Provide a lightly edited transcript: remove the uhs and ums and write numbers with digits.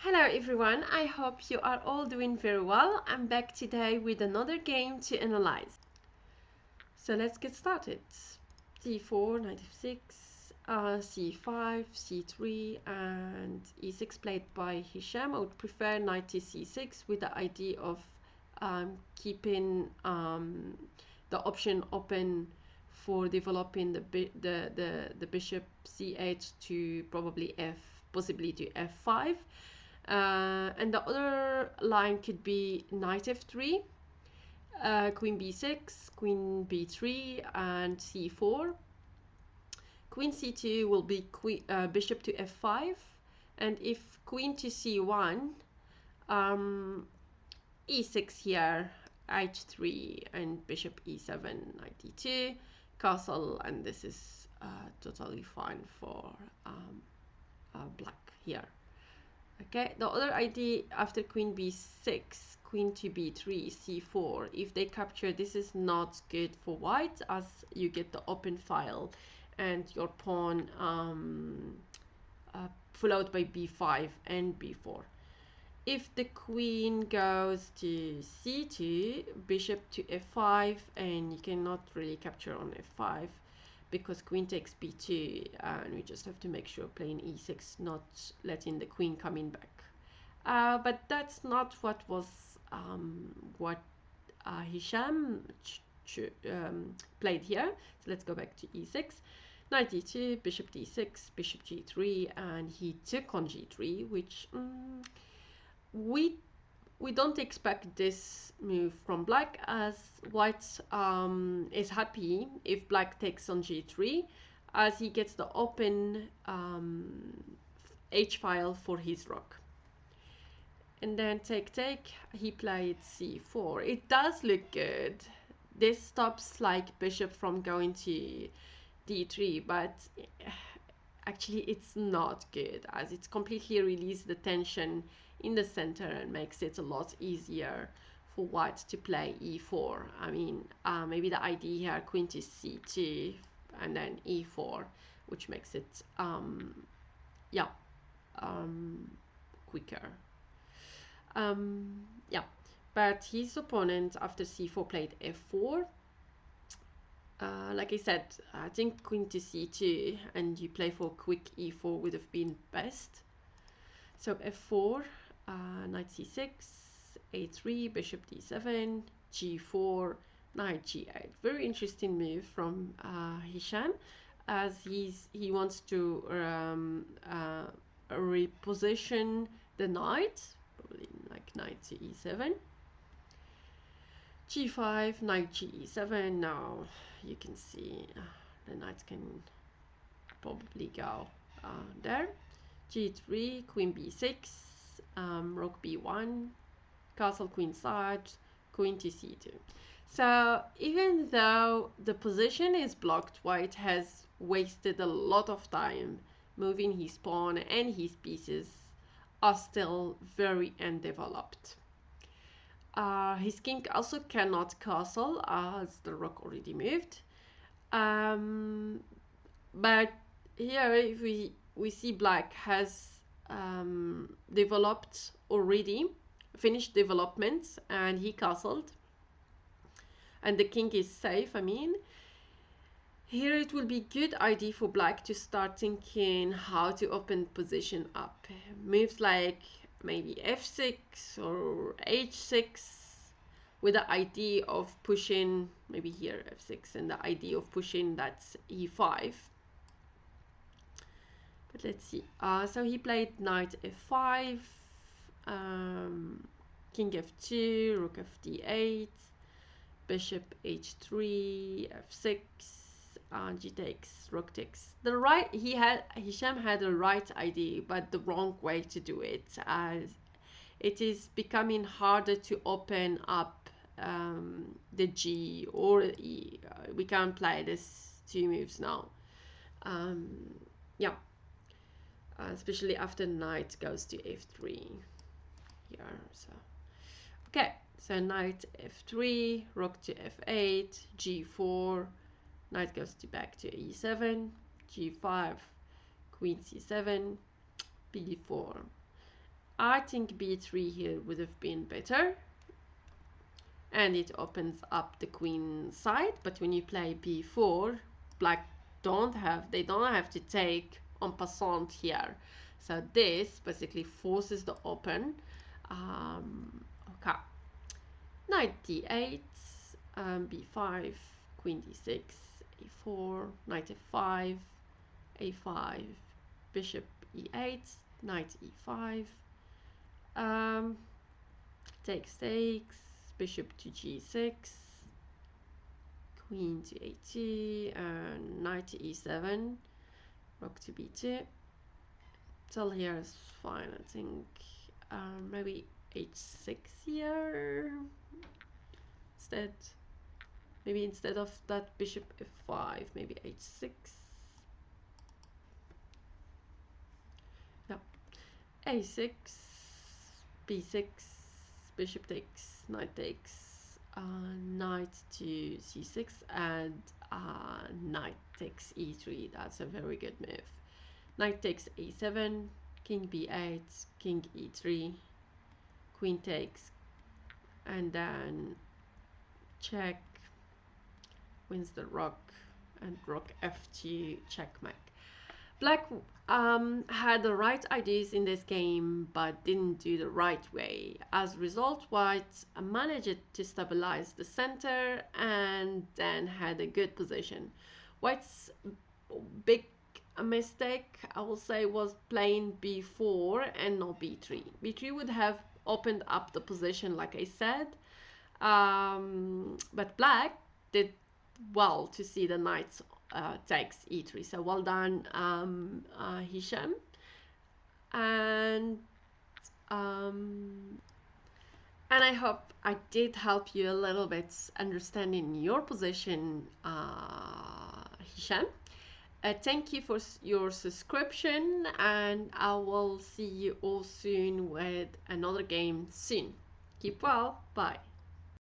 Hello everyone, I hope you are all doing very well. I'm back today with another game to analyze. So let's get started. c4, knight f6, c5, c3 and e6 played by Hisham. I would prefer knight to c6 with the idea of keeping the option open for developing the bishop c8 to probably possibly to f5. And the other line could be knight f3, queen b6, queen b3, and c4. Queen c2 will be bishop to f5, and if queen to c1, e6 here, h3, and bishop e7, knight d2, castle, and this is totally fine for black here. Okay, the other idea after queen b6, queen to b3, c4, if they capture, this is not good for white as you get the open file and your pawn followed by b5 and b4. If the queen goes to c2, bishop to f5, and you cannot really capture on f5 because queen takes b2, and we just have to make sure playing e6, not letting the queen come in back. But that's not what was Hisham played here. So let's go back to e6. Knight d2, bishop d6, bishop g3, and he took on g3, which we don't expect this move from black, as white is happy if black takes on g3, as he gets the open h file for his rook. And then take, he played c4. It does look good. This stops like bishop from going to d3, but actually it's not good, as it completely releases the tension in the center and makes it a lot easier for white to play e4. I mean, maybe the idea here, queen to c2 and then e4, which makes it quicker. But his opponent after c4 played f4. Like I said, I think queen to c2 and you play for quick e4 would have been best. So f4, knight c6, a3, bishop d7, g4, knight g8. Very interesting move from Hisham, as he wants to reposition the knight, probably like knight to e7. g5, knight g7. Now you can see the knight can probably go there. g3, queen b6, rook b1, castle queen side, queen to c2. So even though the position is blocked, white has wasted a lot of time moving his pawn, and his pieces are still very undeveloped. His king also cannot castle as the rook already moved. But here if we see black has developed already, finished development, and he castled, and the king is safe. I mean, here it will be good idea for black to start thinking how to open position up. Moves like maybe f6 or h6, with the idea of pushing, maybe here f6, and the idea of pushing that e5. But let's see. So he played knight f5, king f2, rook f d8, bishop h3, f6, g takes, rook takes. Hisham had the right idea, but the wrong way to do it, as it is becoming harder to open up the g or e. We can't play this two moves now. Especially after knight goes to f3 here. So okay, so knight f3, rook to f8, g4, knight goes back to e7, g5, queen c7, b4. I think b3 here would have been better, and it opens up the queen side. But when you play b4, black they don't have to take en passant here, so this basically forces the open. Okay, knight d8, b5, queen d6, a4, knight f5, a5, bishop e8, knight e5, takes, bishop to g6, queen to a2, and knight to e7, rook to b2. Till here is fine, I think. Maybe h6 here instead. Maybe instead of that bishop f5, maybe h6. Yeah, a6, b6, bishop takes, knight to c6, and knight takes e3. That's a very good move. Knight takes a7, king b8, king e3, queen takes, and then check, wins the rook, and rook f2, checkmate. Black had the right ideas in this game, but didn't do the right way. As a result, white managed to stabilize the center and then had a good position. White's big mistake, I will say, was playing b4 and not b3. b3 would have opened up the position, like I said, but black did well to see the knight takes e3. So well done, Hisham. And I hope I did help you a little bit understanding your position, Hisham. Thank you for your subscription, and I will see you all soon with another game soon. Keep well. Bye.